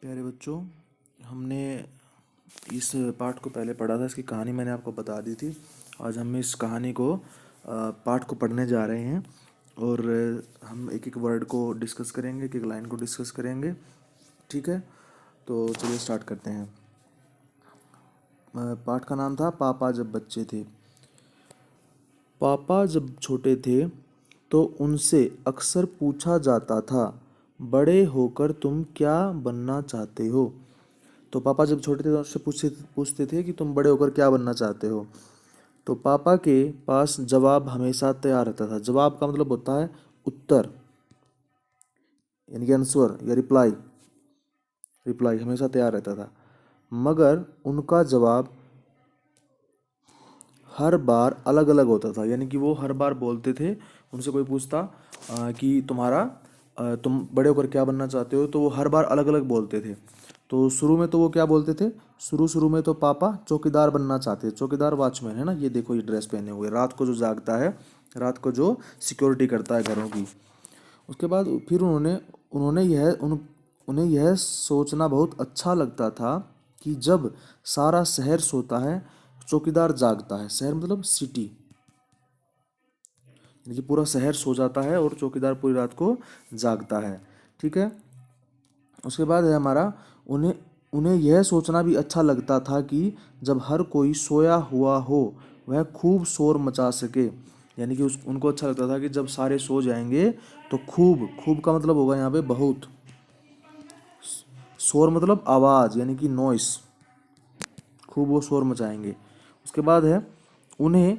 प्यारे बच्चों, हमने इस पाठ को पहले पढ़ा था। इसकी कहानी मैंने आपको बता दी थी। आज हम इस कहानी को पाठ को पढ़ने जा रहे हैं और हम एक एक वर्ड को डिस्कस करेंगे, एक एक लाइन को डिस्कस करेंगे। ठीक है, तो चलिए स्टार्ट करते हैं। पाठ का नाम था पापा जब बच्चे थे। पापा जब छोटे थे तो उनसे अक्सर पूछा जाता था, बड़े होकर तुम क्या बनना चाहते हो। तो पापा जब छोटे थे तो उससे पूछते पूछते थे कि तुम बड़े होकर क्या बनना चाहते हो। तो पापा के पास जवाब हमेशा तैयार रहता था। जवाब का मतलब होता है उत्तर, यानी कि आंसर या रिप्लाई। रिप्लाई हमेशा तैयार रहता था, मगर उनका जवाब हर बार अलग अलग होता था। यानी कि वो हर बार बोलते थे, उनसे कोई पूछता कि तुम बड़े होकर क्या बनना चाहते हो, तो वो हर बार अलग अलग बोलते थे। तो शुरू में तो वो क्या बोलते थे, शुरू शुरू में तो पापा चौकीदार बनना चाहते थे। चौकीदार वॉचमैन है ना, ये देखो ये ड्रेस पहने हुए, रात को जो जागता है, रात को जो सिक्योरिटी करता है घरों की। उसके बाद फिर उन्हें यह सोचना बहुत अच्छा लगता था कि जब सारा शहर सोता है, चौकीदार जागता है। शहर मतलब सिटी, यानी कि पूरा शहर सो जाता है और चौकीदार पूरी रात को जागता है। ठीक है, उसके बाद है हमारा, उन्हें उन्हें यह सोचना भी अच्छा लगता था कि जब हर कोई सोया हुआ हो, वह खूब शोर मचा सके। यानी कि उस उनको अच्छा लगता था कि जब सारे सो जाएंगे तो खूब, खूब का मतलब होगा यहाँ पे बहुत, शोर मतलब आवाज़ यानी कि नॉइस, खूब वो शोर मचाएंगे। उसके बाद है, उन्हें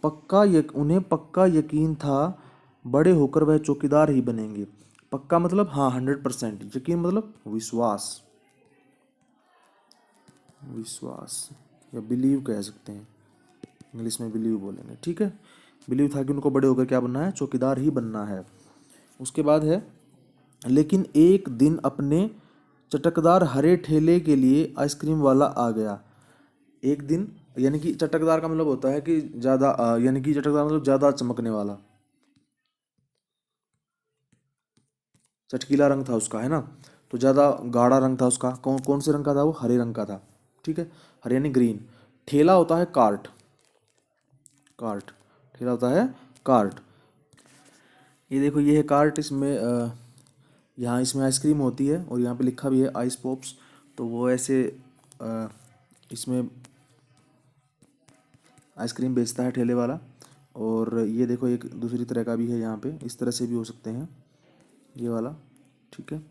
उन्हें पक्का यकीन था बड़े होकर वह चौकीदार ही बनेंगे। पक्का मतलब हाँ 100%, यकीन मतलब विश्वास, विश्वास या बिलीव कह सकते हैं, इंग्लिश में बिलीव बोलेंगे। ठीक है, बिलीव था कि उनको बड़े होकर क्या बनना है, चौकीदार ही बनना है। उसके बाद है, लेकिन एक दिन अपने चटकदार हरे ठेले के लिए आइसक्रीम वाला आ गया। एक दिन, यानी कि चटकदार का मतलब होता है कि ज़्यादा, यानी कि चटकदार मतलब ज़्यादा चमकने वाला, चटकीला रंग था उसका, है ना। तो ज़्यादा गाढ़ा रंग था उसका। कौन कौन से रंग का था वो, हरे रंग का था। ठीक है, हरे यानी ग्रीन। ठेला होता है कार्ट, कार्ट, ठेला होता है कार्ट। ये देखो ये है कार्ट, इसमें यहाँ इसमें आइसक्रीम होती है और यहाँ पे लिखा भी है आइस पॉप्स। तो वो ऐसे इसमें आइसक्रीम बेचता है ठेले वाला। और ये देखो एक दूसरी तरह का भी है, यहाँ पे इस तरह से भी हो सकते हैं, ये वाला। ठीक है,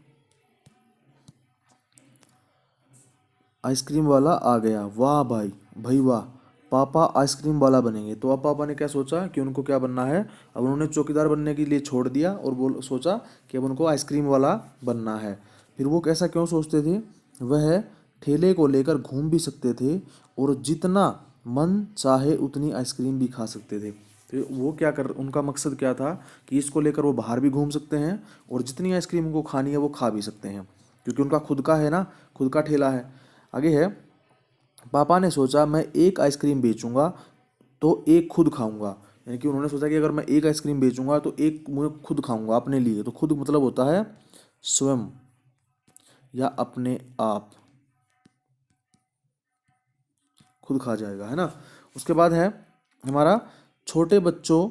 आइसक्रीम वाला आ गया, वाह भाई, भाई वाह, पापा आइसक्रीम वाला बनेंगे। तो अब पापा ने क्या सोचा कि उनको क्या बनना है। अब उन्होंने चौकीदार बनने के लिए छोड़ दिया और बोल सोचा कि अब उनको आइसक्रीम वाला बनना है। फिर वो कैसा क्यों सोचते थे, वह ठेले को लेकर घूम भी सकते थे और जितना मन चाहे उतनी आइसक्रीम भी खा सकते थे। तो वो क्या कर, उनका मकसद क्या था कि इसको लेकर वो बाहर भी घूम सकते हैं और जितनी आइसक्रीम उनको खानी है वो खा भी सकते हैं, क्योंकि उनका खुद का है ना, खुद का ठेला है। आगे है, पापा ने सोचा मैं एक आइसक्रीम बेचूंगा तो एक खुद खाऊंगा। यानी कि उन्होंने सोचा कि अगर मैं एक आइसक्रीम बेचूंगा तो एक मैं खुद खाऊंगा अपने लिए। तो खुद मतलब होता है स्वयं या अपने आप, खुद खा जाएगा, है ना। उसके बाद है हमारा, छोटे बच्चों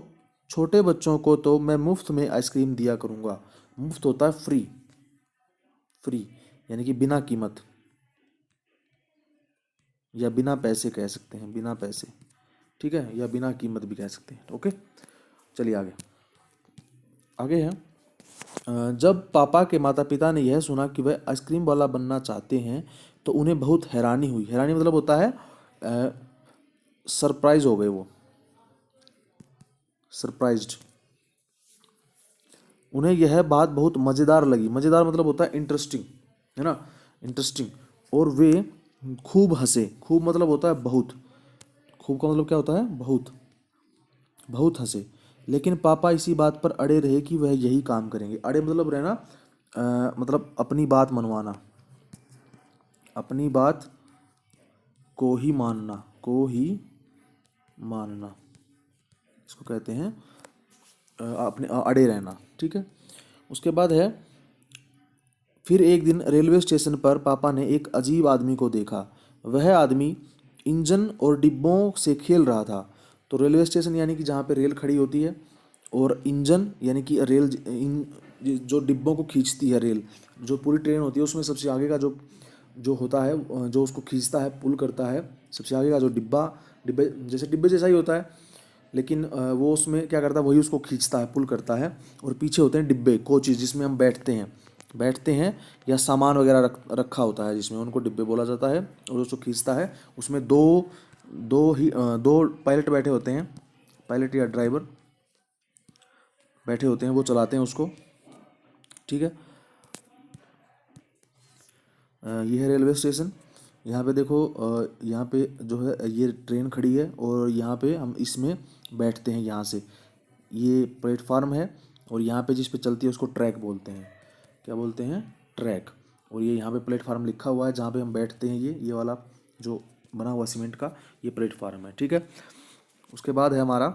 छोटे बच्चों को तो मैं मुफ्त में आइसक्रीम दिया करूंगा। मुफ्त होता है फ्री, फ्री यानी कि बिना कीमत या बिना पैसे कह सकते हैं, बिना पैसे। ठीक है, या बिना कीमत भी कह सकते हैं। ओके, चलिए आगे। आगे है, जब पापा के माता पिता ने यह सुना कि वह आइसक्रीम वाला बनना चाहते हैं तो उन्हें बहुत हैरानी हुई। हैरानी मतलब होता है सरप्राइज हो गए वो, सरप्राइज्ड। उन्हें यह बात बहुत मज़ेदार लगी। मज़ेदार मतलब होता है इंटरेस्टिंग, है ना, इंटरेस्टिंग। और वे खूब हंसे। खूब मतलब होता है बहुत, खूब का मतलब क्या होता है, बहुत, बहुत हंसे। लेकिन पापा इसी बात पर अड़े रहे कि वह यही काम करेंगे। अड़े मतलब रहना, मतलब अपनी बात मनवाना, अपनी बात को ही मानना, को ही मानना, इसको कहते हैं अपने अड़े रहना। ठीक है, उसके बाद है, फिर एक दिन रेलवे स्टेशन पर पापा ने एक अजीब आदमी को देखा। वह आदमी इंजन और डिब्बों से खेल रहा था। तो रेलवे स्टेशन यानी कि जहाँ पे रेल खड़ी होती है, और इंजन यानी कि जो डिब्बों को खींचती है रेल, जो पूरी ट्रेन होती है उसमें सबसे आगे का जो जो होता है, जो उसको खींचता है, पुल करता है, सबसे आगे का जो डिब्बा, डिब्बे जैसा ही होता है, लेकिन वो उसमें क्या करता है, वही उसको खींचता है, पुल करता है। और पीछे होते हैं डिब्बे, कोचेज, जिसमें हम बैठते हैं या सामान वगैरह रखा होता है, जिसमें उनको डिब्बे बोला जाता है। और उसको खींचता है, उसमें दो पायलट बैठे होते हैं, पायलट या ड्राइवर बैठे होते हैं, वो चलाते हैं उसको। ठीक है। ये है रेलवे स्टेशन। यहाँ पे देखो, यहाँ पे जो है ये ट्रेन खड़ी है, और यहाँ पे हम इसमें बैठते हैं। यहाँ से ये प्लेटफार्म है, और यहाँ पे जिस पे चलती है उसको ट्रैक बोलते हैं। क्या बोलते हैं? ट्रैक। और ये यहाँ पे प्लेटफार्म लिखा हुआ है जहाँ पे हम बैठते हैं, ये वाला जो बना हुआ सीमेंट का, ये प्लेटफार्म है। ठीक है। उसके बाद है हमारा,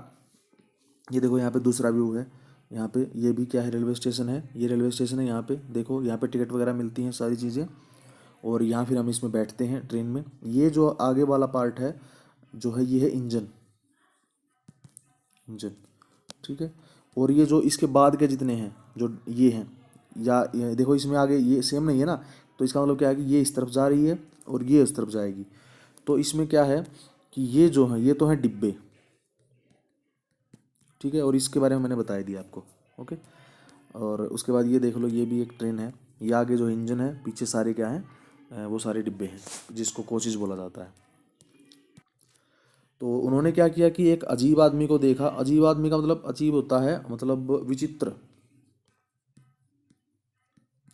ये देखो यहाँ पे दूसरा व्यू है। यहाँ पे ये भी क्या है? रेलवे स्टेशन है। ये रेलवे स्टेशन है। यहाँ पे देखो, यहाँ पे टिकट वगैरह मिलती हैं, सारी चीज़ें। और यहाँ फिर हम इसमें बैठते हैं ट्रेन में। ये जो आगे वाला पार्ट है जो है, ये है इंजन। इंजन। ठीक है। और ये जो इसके बाद के जितने हैं, जो ये हैं, या ये देखो इसमें आगे ये सेम नहीं है ना, तो इसका मतलब क्या है कि ये इस तरफ जा रही है और ये उस तरफ जाएगी। तो इसमें क्या है कि ये जो है, ये तो हैं डिब्बे। ठीक है। और इसके बारे में मैंने बता ही दिया आपको। ओके। और उसके बाद ये देख लो, ये भी एक ट्रेन है। ये आगे जो इंजन है, पीछे सारे क्या हैं, वो सारे डिब्बे हैं, जिसको कोचेज बोला जाता है। तो उन्होंने क्या किया कि एक अजीब आदमी को देखा। अजीब आदमी का मतलब, अजीब होता है मतलब विचित्र।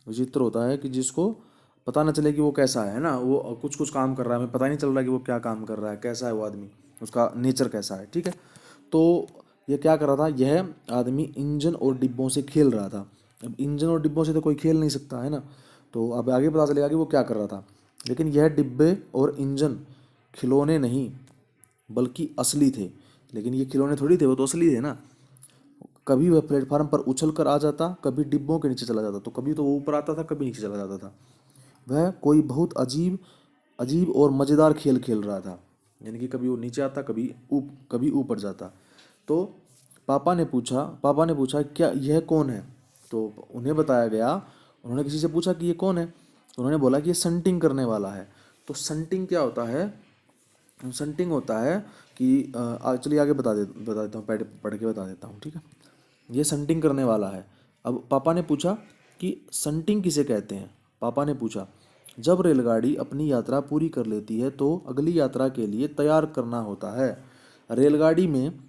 विचित्र होता है कि जिसको पता न चले कि वो कैसा है ना, वो कुछ कुछ काम कर रहा है, हमें पता ही नहीं चल रहा कि वो क्या काम कर रहा है, कैसा है वो आदमी, उसका नेचर कैसा है। ठीक है। तो ये क्या कर रहा था? यह आदमी इंजन और डिब्बों से खेल रहा था। अब इंजन और डिब्बों से तो कोई खेल नहीं सकता है ना, तो अब आगे पता चलेगा कि वो क्या कर रहा था। लेकिन यह डिब्बे और इंजन खिलौने नहीं, बल्कि असली थे। लेकिन ये खिलौने थोड़ी थे, वो तो असली थे ना। कभी वह प्लेटफार्म पर उछल कर आ जाता, कभी डिब्बों के नीचे चला जाता। तो कभी तो वो ऊपर आता था, कभी नीचे चला जाता था। वह कोई बहुत अजीब अजीब और मज़ेदार खेल खेल रहा था। यानी कि कभी वो नीचे आता, कभी ऊपर जाता। तो पापा ने पूछा क्या यह कौन है? तो उन्हें बताया गया, उन्होंने किसी से पूछा कि ये कौन है, तो उन्होंने बोला कि ये संटिंग करने वाला है। तो संटिंग क्या होता है? संटिंग होता है कि चलिए आगे बता देता हूँ, पढ़ के बता देता हूँ। ठीक है। ये संटिंग करने वाला है। अब पापा ने पूछा कि संटिंग किसे कहते हैं? पापा ने पूछा, जब रेलगाड़ी अपनी यात्रा पूरी कर लेती है तो अगली यात्रा के लिए तैयार करना होता है। रेलगाड़ी में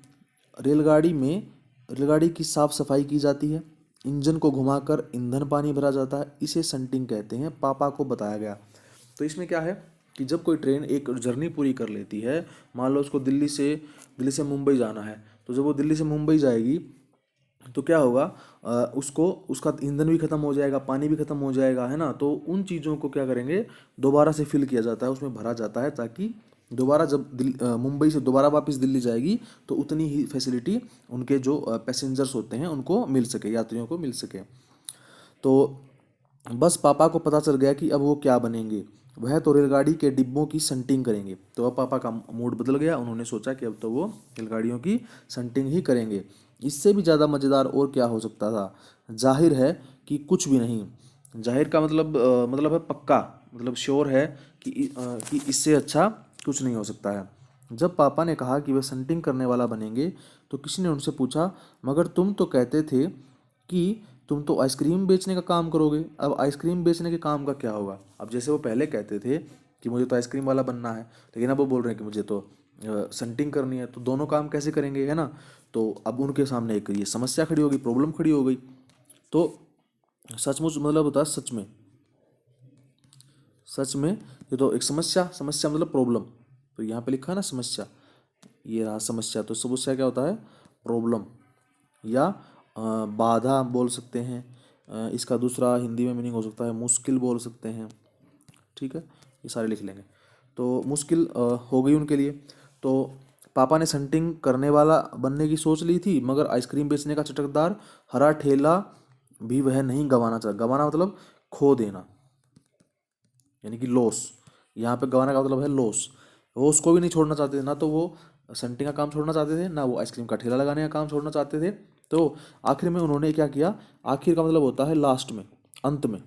रेलगाड़ी में रेलगाड़ी की साफ सफाई की जाती है, इंजन को घुमाकर ईंधन पानी भरा जाता है, इसे संटिंग कहते हैं, पापा को बताया गया। तो इसमें क्या है कि जब कोई ट्रेन एक जर्नी पूरी कर लेती है, मान लो उसको दिल्ली से मुंबई जाना है, तो जब वो दिल्ली से मुंबई जाएगी तो क्या होगा, उसको उसका ईंधन भी खत्म हो जाएगा, पानी भी खत्म हो जाएगा, है ना। तो उन चीज़ों को क्या करेंगे, दोबारा से फिल किया जाता है, उसमें भरा जाता है, ताकि दोबारा जब मुंबई से दोबारा वापस दिल्ली जाएगी तो उतनी ही फैसिलिटी उनके जो पैसेंजर्स होते हैं उनको मिल सके, यात्रियों को मिल सके। तो बस पापा को पता चल गया कि अब वो क्या बनेंगे। वह तो रेलगाड़ी के डिब्बों की संटिंग करेंगे। तो अब पापा का मूड बदल गया, उन्होंने सोचा कि अब तो वो रेलगाड़ियों की संटिंग ही करेंगे। इससे भी ज़्यादा मज़ेदार और क्या हो सकता था? जाहिर है कि कुछ भी नहीं। जाहिर का मतलब है पक्का, मतलब श्योर है कि इससे अच्छा कुछ नहीं हो सकता है। जब पापा ने कहा कि वे संटिंग करने वाला बनेंगे, तो किसी ने उनसे पूछा, मगर तुम तो कहते थे कि तुम तो आइसक्रीम बेचने का काम करोगे, अब आइसक्रीम बेचने के काम का क्या होगा? अब जैसे वो पहले कहते थे कि मुझे तो आइसक्रीम वाला बनना है, लेकिन अब वो बोल रहे हैं कि मुझे तो संटिंग करनी है, तो दोनों काम कैसे करेंगे, है ना। तो अब उनके सामने एक ये समस्या खड़ी होगी, प्रॉब्लम खड़ी हो गई। तो सचमुच मतलब होता है सच में ये तो एक समस्या, समस्या मतलब प्रॉब्लम। तो यहाँ पे लिखा है ना समस्या, ये रहा समस्या। तो समस्या क्या होता है? प्रॉब्लम, या बाधा बोल सकते हैं। इसका दूसरा हिंदी में मीनिंग हो सकता है मुश्किल बोल सकते हैं। ठीक है। ये सारे लिख लेंगे। तो मुश्किल हो गई उनके लिए। तो पापा ने संटिंग करने वाला बनने की सोच ली थी, मगर आइसक्रीम बेचने का चटकदार हरा ठेला भी वह नहीं गंवाना चाहता। गंवाना मतलब खो देना, यानी कि लॉस। यहाँ पे गंवाना का मतलब है लॉस। वो उसको भी नहीं छोड़ना चाहते थे, ना तो वो संटिंग का काम छोड़ना चाहते थे, ना वो आइसक्रीम का ठेला लगाने का काम छोड़ना चाहते थे। तो आखिर में उन्होंने क्या किया, आखिर का मतलब होता है लास्ट में, अंत में।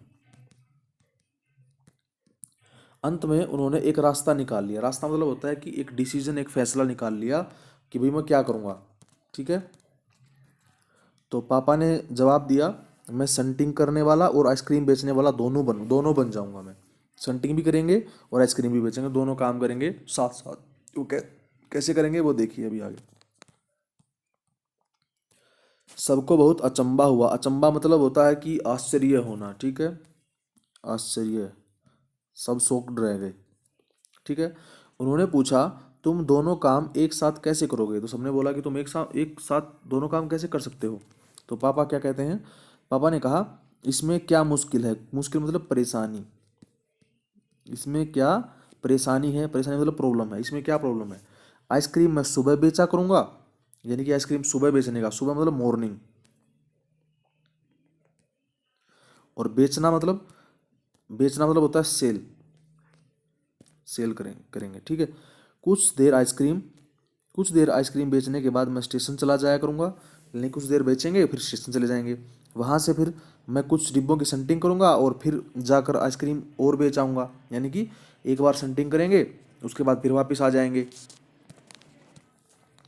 अंत में उन्होंने एक रास्ता निकाल लिया। रास्ता मतलब होता है कि एक डिसीजन, एक फैसला निकाल लिया कि भाई मैं क्या करूँगा। ठीक है। तो पापा ने जवाब दिया, मैं संटिंग करने वाला और आइसक्रीम बेचने वाला दोनों बन जाऊंगा मैं। संटिंग भी करेंगे और आइसक्रीम भी बेचेंगे, दोनों काम करेंगे साथ साथ। वो कैसे करेंगे वो देखिए अभी आगे। सबको बहुत अचंभा हुआ। अचंभा मतलब होता है कि आश्चर्य होना। ठीक है, आश्चर्य, सब शॉक्ड रह गए। ठीक है। उन्होंने पूछा, तुम दोनों काम एक साथ कैसे करोगे? तो सबने बोला कि तुम एक साथ दोनों काम कैसे कर सकते हो? तो पापा क्या कहते हैं, पापा ने कहा, इसमें क्या मुश्किल है? मुश्किल मतलब परेशानी। इसमें क्या परेशानी है? परेशानी मतलब प्रॉब्लम है। इसमें क्या प्रॉब्लम है? आइसक्रीम मैं सुबह बेचा करूंगा, यानी कि आइसक्रीम सुबह बेचने का, सुबह मतलब मॉर्निंग, और बेचना मतलब होता है सेल, सेल करेंगे। ठीक है। कुछ देर आइसक्रीम बेचने के बाद मैं स्टेशन चला जाया करूँगा, यानी कुछ देर बेचेंगे फिर स्टेशन चले जाएंगे। वहाँ से फिर मैं कुछ डिब्बों की संटिंग करूँगा और फिर जाकर आइसक्रीम और बेच आऊँगा, यानी कि एक बार संटिंग करेंगे उसके बाद फिर वापस आ जाएंगे।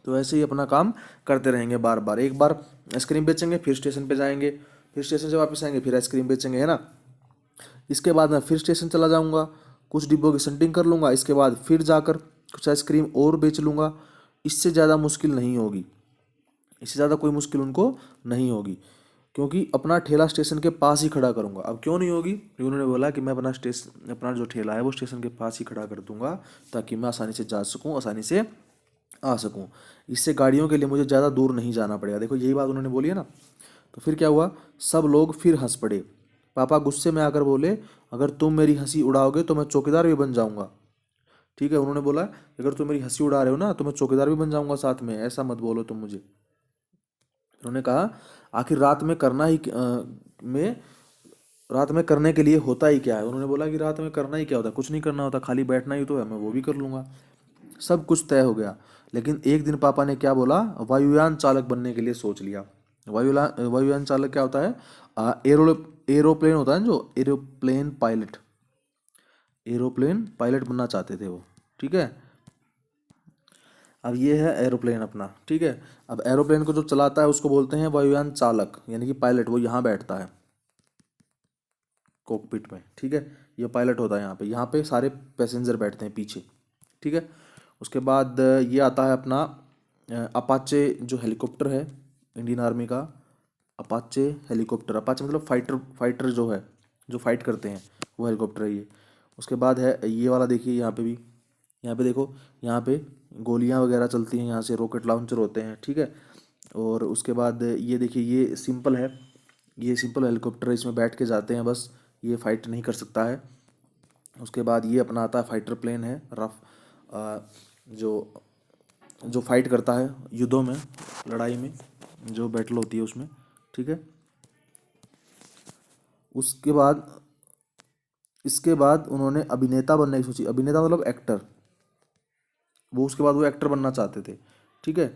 तो ऐसे ही अपना काम करते रहेंगे बार बार। एक बार आइसक्रीम बेचेंगे, फिर स्टेशन पे जाएंगे, फिर स्टेशन से वापस आएंगे, फिर आइसक्रीम बेचेंगे, है ना। इसके बाद मैं फिर स्टेशन चला जाऊंगा, कुछ डिब्बों की संटिंग कर लूँगा, इसके बाद फिर जाकर कुछ आइसक्रीम और बेच लूँगा। इससे ज़्यादा मुश्किल नहीं होगी, इससे ज़्यादा कोई मुश्किल उनको नहीं होगी, क्योंकि अपना ठेला स्टेशन के पास ही खड़ा करूँगा। अब क्यों नहीं होगी? क्योंकि उन्होंने बोला कि मैं अपना जो ठेला है वो स्टेशन के पास ही खड़ा कर दूंगा, ताकि मैं आसानी से जा सकूँ, आसानी से आ सकूँ। इससे गाड़ियों के लिए मुझे ज़्यादा दूर नहीं जाना पड़ेगा। देखो यही बात उन्होंने बोली है ना। तो फिर क्या हुआ, सब लोग फिर हंस पड़े। पापा गुस्से में आकर बोले, अगर तुम मेरी हंसी उड़ाओगे तो मैं चौकीदार भी बन जाऊंगा। ठीक है, उन्होंने बोला, अगर तुम मेरी हंसी उड़ा रहे हो ना तो मैं चौकीदार भी बन जाऊंगा साथ में, ऐसा मत बोलो तुम मुझे। उन्होंने कहा, आखिर में रात में करने के लिए होता ही क्या है? उन्होंने बोला कि रात में करना ही क्या होता है? कुछ नहीं करना होता, खाली बैठना ही तो है, मैं वो भी कर लूंगा। सब कुछ तय हो गया। लेकिन एक दिन पापा ने क्या बोला, वायुयान चालक बनने के लिए सोच लिया। वायुयान चालक क्या होता है? एरोप्लेन होता है ना, जो एरोप्लेन पायलट बनना चाहते थे वो। ठीक है। अब ये है एरोप्लेन अपना। ठीक है। अब एरोप्लेन को जो चलाता है उसको बोलते हैं वायुयान चालक, यानी कि पायलट। वो यहाँ बैठता है कॉकपिट में। ठीक है। ये पायलट होता है यहाँ पे सारे पैसेंजर बैठते हैं पीछे। ठीक है। उसके बाद ये आता है अपना अपाचे जो हेलीकॉप्टर है, इंडियन आर्मी का। अपाचे हेलीकॉप्टर, अपाचे मतलब फाइटर, फाइटर जो है, जो फाइट करते हैं, वो हेलीकॉप्टर है ये। उसके बाद है ये वाला, देखिए यहाँ पे भी, यहाँ पे देखो, यहाँ पे गोलियाँ वगैरह चलती हैं, यहाँ से रॉकेट लॉन्चर होते हैं। ठीक है। और उसके बाद ये देखिए, ये सिंपल है, ये सिंपल हेलीकॉप्टर है, इसमें बैठ के जाते हैं बस, ये फाइट नहीं कर सकता है। उसके बाद ये अपना आता है फाइटर प्लेन है, रफ, जो जो फाइट करता है युद्धों में, लड़ाई में, जो बैटल होती है उसमें। ठीक है। उसके बाद इसके बाद उन्होंने अभिनेता बनने की सोची। अभिनेता मतलब एक्टर, वो उसके बाद वो एक्टर बनना चाहते थे। ठीक है।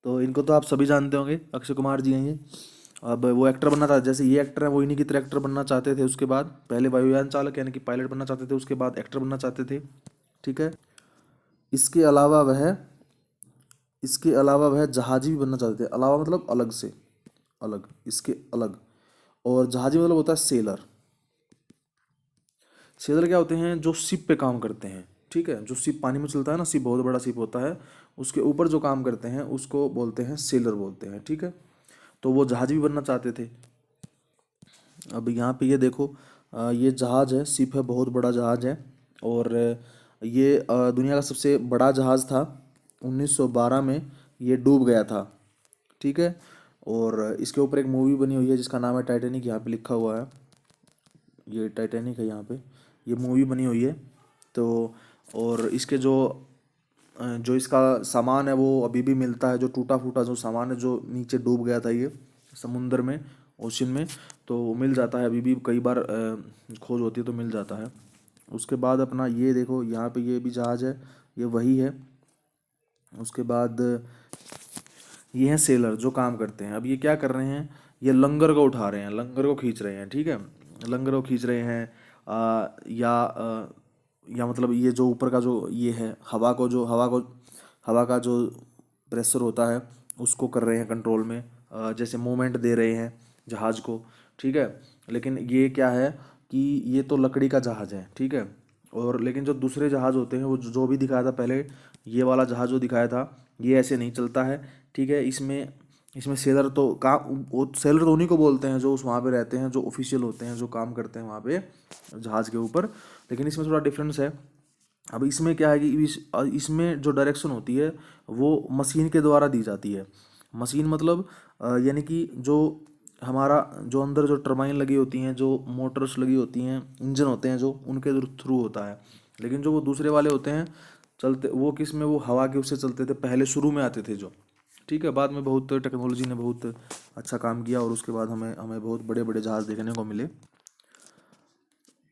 तो इनको तो आप सभी जानते होंगे, अक्षय कुमार जी हैं ये। अब वो एक्टर बनना चाहते, जैसे ये एक्टर है वो इन्हीं की तरह एक्टर बनना चाहते थे। उसके बाद पहले वायुयान चालक यानी कि पायलट बनना चाहते थे, उसके बाद एक्टर बनना चाहते थे। ठीक है। इसके अलावा वह इसके अलावा वह जहाजी भी बनना चाहते थे। अलावा मतलब अलग से, अलग, इसके अलग। और जहाजी मतलब होता है सेलर। सेलर क्या होते हैं? जो शिप पे काम करते हैं। ठीक है। जो शिप पानी में चलता है ना, शिप बहुत बड़ा शिप होता है, उसके ऊपर जो काम करते हैं उसको बोलते हैं सेलर बोलते हैं। ठीक है। तो वो जहाज भी बनना चाहते थे। अब यहाँ पे ये देखो, ये जहाज है, शिप है, बहुत बड़ा जहाज है। और ये दुनिया का सबसे बड़ा जहाज था। 1912 में ये डूब गया था। ठीक है। और इसके ऊपर एक मूवी बनी हुई है जिसका नाम है टाइटैनिक, यहाँ पे लिखा हुआ है, ये टाइटैनिक है यहाँ पे, ये मूवी बनी हुई है। तो और इसके जो इसका सामान है वो अभी भी मिलता है, जो टूटा फूटा जो सामान है जो नीचे डूब गया था ये समुंदर में, ओशन में, तो मिल जाता है, अभी भी कई बार खोज होती है तो मिल जाता है। उसके बाद अपना ये देखो, यहाँ पे ये भी जहाज़ है, ये वही है। उसके बाद ये हैं सेलर जो काम करते हैं। अब ये क्या कर रहे हैं, ये लंगर को उठा रहे हैं, लंगर को खींच रहे हैं, ठीक है, लंगर को खींच रहे हैं। या मतलब ये जो ऊपर का जो ये है, हवा का जो प्रेशर होता है उसको कर रहे हैं कंट्रोल में, जैसे मूवमेंट दे रहे हैं जहाज़ को, ठीक है। लेकिन ये क्या है कि ये तो लकड़ी का जहाज़ है, ठीक है। और लेकिन जो दूसरे जहाज़ होते हैं वो जो भी दिखाया था पहले, ये वाला जहाज़ जो दिखाया था, ये ऐसे नहीं चलता है, ठीक है। इसमें इसमें सेलर तो काम, वो सेलर तो उन्हीं को बोलते हैं जो उस वहाँ पे रहते हैं, जो ऑफिशियल होते हैं, जो काम करते हैं वहाँ पे जहाज़ के ऊपर। लेकिन इसमें थोड़ा डिफरेंस है। अब इसमें क्या है कि इसमें जो डायरेक्शन होती है वो मशीन के द्वारा दी जाती है। मशीन मतलब यानी कि जो हमारा जो अंदर जो टरबाइन लगी होती हैं, जो मोटर्स लगी होती हैं, इंजन होते हैं जो, उनके थ्रू होता है। लेकिन जो वो दूसरे वाले होते हैं चलते, वो किस में, वो हवा के उससे चलते थे, पहले शुरू में आते थे जो, ठीक है। बाद में बहुत टेक्नोलॉजी ने बहुत अच्छा काम किया और उसके बाद हमें हमें बहुत बड़े बड़े जहाज़ देखने को मिले।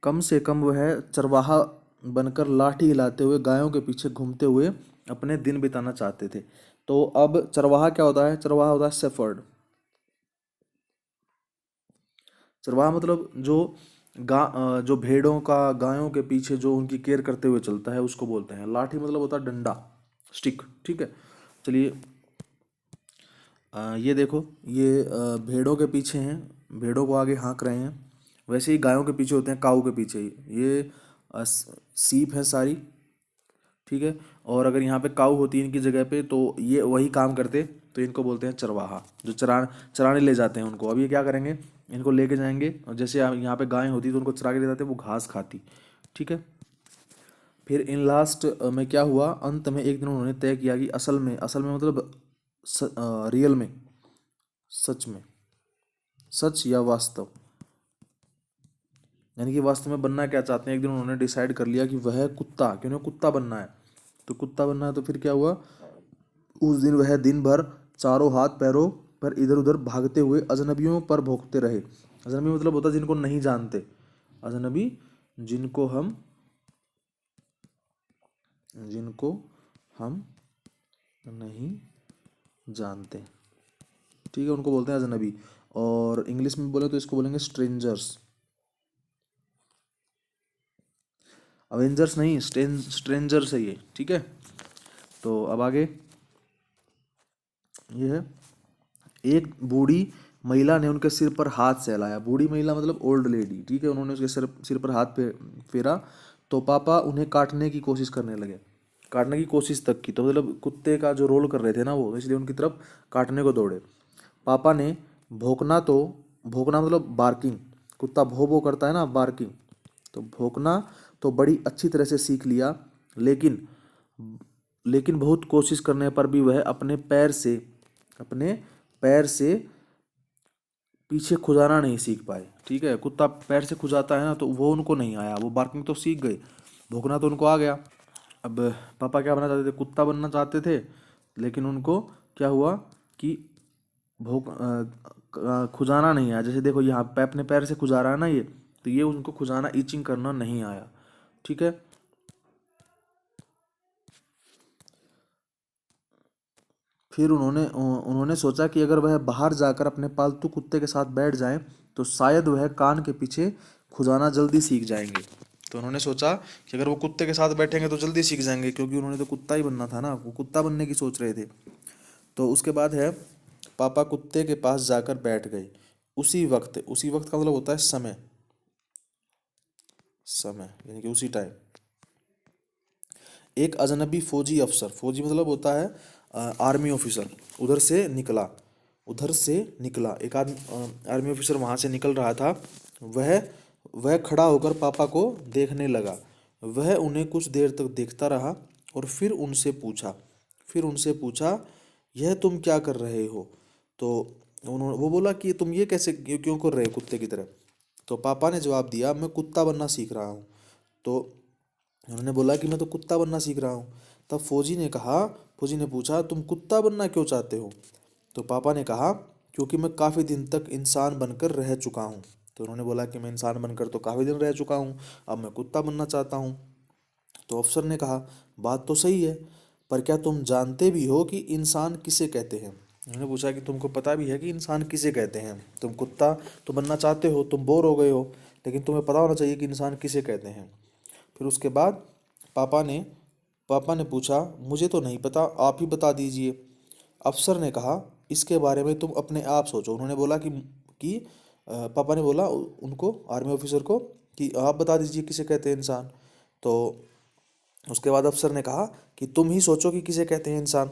कम से कम वह चरवाहा बनकर लाठी हिलाते हुए गायों के पीछे घूमते हुए अपने दिन बिताना चाहते थे। तो अब चरवाहा क्या होता है, चरवाहा होता है शेफर्ड। चरवाहा मतलब जो भेड़ों का गायों के पीछे जो उनकी केयर करते हुए चलता है उसको बोलते हैं। लाठी मतलब होता है डंडा, स्टिक, ठीक है। चलिए ये देखो, ये भेड़ों के पीछे हैं, भेड़ों को आगे हाँक रहे हैं। वैसे ही गायों के पीछे होते हैं, काऊ के पीछे ये सीप है सारी, ठीक है। और अगर यहाँ पे काऊ होती है इनकी जगह पे तो ये वही काम करते, तो इनको बोलते हैं चरवाहा, जो चराने ले जाते हैं उनको। अब ये क्या करेंगे, इनको लेके जाएंगे, और जैसे यहाँ पे गाय होती तो उनको चरा के ले जाते, वो घास खाती, ठीक है। फिर इन लास्ट में क्या हुआ, अंत में एक दिन उन्होंने तय किया कि असल में मतलब रियल में, सच में, सच या वास्तव, यानी कि वास्तव में बनना क्या चाहते हैं। एक दिन उन्होंने डिसाइड कर लिया कि वह कुत्ता, कि उन्हें कुत्ता बनना है, तो कुत्ता बनना है। तो फिर क्या हुआ, उस दिन वह दिन भर चारों हाथ पैरों पर इधर उधर भागते हुए अजनबियों पर भौंकते रहे। अजनबी मतलब होता है जिनको नहीं जानते, अजनबी जिनको हम नहीं जानते, ठीक है, उनको बोलते हैं अजनबी। और इंग्लिश में बोले तो इसको बोलेंगे स्ट्रेंजर्स। अवेंजर्स नहीं, स्ट्रेंजर्स है ये, ठीक है। तो अब आगे ये है, एक बूढ़ी महिला ने उनके सिर पर हाथ सहलाया। बूढ़ी महिला मतलब ओल्ड लेडी, ठीक है। उन्होंने उसके सिर पर हाथ पे फेरा, तो पापा उन्हें काटने की कोशिश करने लगे, काटने की कोशिश तक की, तो मतलब कुत्ते का जो रोल कर रहे थे ना वो, इसलिए उनकी तरफ काटने को दौड़े। पापा ने भौंकना, तो भौंकना मतलब बार्किंग, कुत्ता भो भो करता है ना, बार्किंग, तो भौंकना तो बड़ी अच्छी तरह से सीख लिया, लेकिन लेकिन बहुत कोशिश करने पर भी वह अपने पैर से पीछे खुजाना नहीं सीख पाए, ठीक है। कुत्ता पैर से खुजाता है ना, तो वो उनको नहीं आया, वो बार्किंग तो सीख गए, भौंकना तो उनको आ गया। अब पापा क्या बनना चाहते थे, कुत्ता बनना चाहते थे, लेकिन उनको क्या हुआ कि खुजाना नहीं आया। जैसे देखो यहाँ पे अपने पैर से खुजा रहा है ना ये, तो ये उनको खुजाना, ईचिंग करना नहीं आया, ठीक है। फिर उन्होंने सोचा कि अगर वह बाहर जाकर अपने पालतू कुत्ते के साथ बैठ जाएं तो शायद वह कान के पीछे खुजाना जल्दी सीख जाएंगे। तो उन्होंने सोचा कि अगर वो कुत्ते के साथ बैठेंगे तो जल्दी सीख जाएंगे, क्योंकि उन्होंने तो कुत्ता ही बनना था ना, वो कुत्ता बनने की सोच रहे थे। तो उसके बाद है, पापा कुत्ते के पास जाकर बैठ गए। उसी वक्त का मतलब होता है समय, समय यानी कि उसी टाइम एक अजनबी फौजी अफसर, फौजी मतलब होता है आर्मी ऑफिसर, उधर से निकला एक आर्मी ऑफिसर वहाँ से निकल रहा था। वह वह खड़ा होकर पापा को देखने लगा। वह उन्हें कुछ देर तक देखता रहा और फिर उनसे पूछा, यह तुम क्या कर रहे हो। तो वो बोला कि तुम ये कैसे क्यों क्यों कर रहे हो कुत्ते की तरह। तो पापा ने जवाब दिया, मैं कुत्ता बनना सीख रहा हूँ। तो उन्होंने बोला कि मैं तो कुत्ता बनना सीख रहा हूँ। तब फौजी ने पूछा, तुम कुत्ता बनना क्यों चाहते हो। तो पापा ने कहा, क्योंकि मैं काफ़ी दिन तक इंसान बनकर रह चुका हूँ। तो उन्होंने बोला कि मैं इंसान बनकर तो काफ़ी दिन रह चुका हूँ, अब मैं कुत्ता बनना चाहता हूँ। तो अफसर ने कहा, बात तो सही है, पर क्या तुम जानते भी हो कि इंसान किसे कहते हैं? उन्होंने पूछा कि तुमको पता भी है कि इंसान किसे कहते हैं? तुम कुत्ता तो बनना चाहते हो, तुम बोर हो गए हो, लेकिन तुम्हें पता होना चाहिए कि इंसान किसे कहते हैं। फिर उसके बाद पापा ने पापा ने पूछा, मुझे तो नहीं पता, आप ही बता दीजिए। अफसर ने कहा, इसके बारे में तुम अपने आप सोचो। उन्होंने बोला पापा ने बोला उनको, आर्मी ऑफिसर को, कि आप बता दीजिए किसे कहते हैं इंसान। तो उसके बाद अफसर ने कहा कि तुम ही सोचो कि किसे कहते हैं इंसान।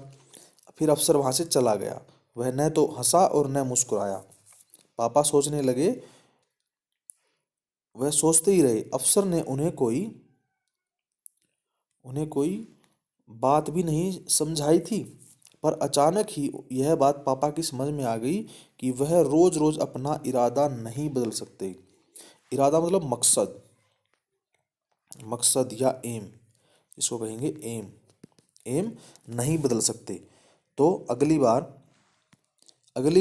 फिर अफसर वहाँ से चला गया। वह न तो हंसा और न मुस्कुराया। पापा सोचने लगे, वह सोचते ही रहे। अफसर ने उन्हें कोई बात भी नहीं समझाई थी, पर अचानक ही यह बात पापा की समझ में आ गई कि वह रोज रोज अपना इरादा नहीं बदल सकते। इरादा मतलब मकसद, मकसद या एम, इसको कहेंगे एम। एम नहीं बदल सकते। तो अगली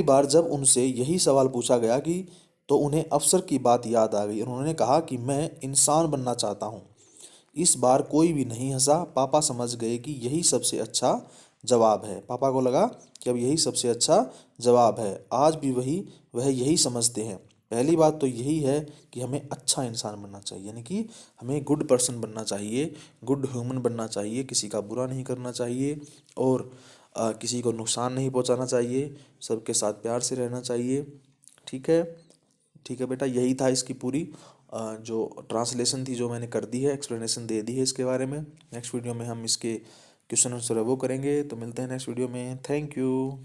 बार जब उनसे यही सवाल पूछा गया कि, तो उन्हें अफसर की बात याद आ गई। उन्होंने कहा कि मैं इंसान बनना चाहता हूँ। इस बार कोई भी नहीं हंसा। पापा समझ गए कि यही सबसे अच्छा जवाब है। पापा को लगा कि अब यही सबसे अच्छा जवाब है। आज भी वह यही समझते हैं। पहली बात तो यही है कि हमें अच्छा इंसान बनना चाहिए, यानी कि हमें गुड पर्सन बनना चाहिए, गुड ह्यूमन बनना चाहिए, किसी का बुरा नहीं करना चाहिए और किसी को नुकसान नहीं पहुंचाना चाहिए, सबके साथ प्यार से रहना चाहिए। ठीक है, ठीक है बेटा, यही था इसकी पूरी जो ट्रांसलेशन थी, जो मैंने कर दी है, एक्सप्लेनेशन दे दी है इसके बारे में। नेक्स्ट वीडियो में हम इसके क्वेश्चन आंसर वो करेंगे। तो मिलते हैं नेक्स्ट वीडियो में। Thank you.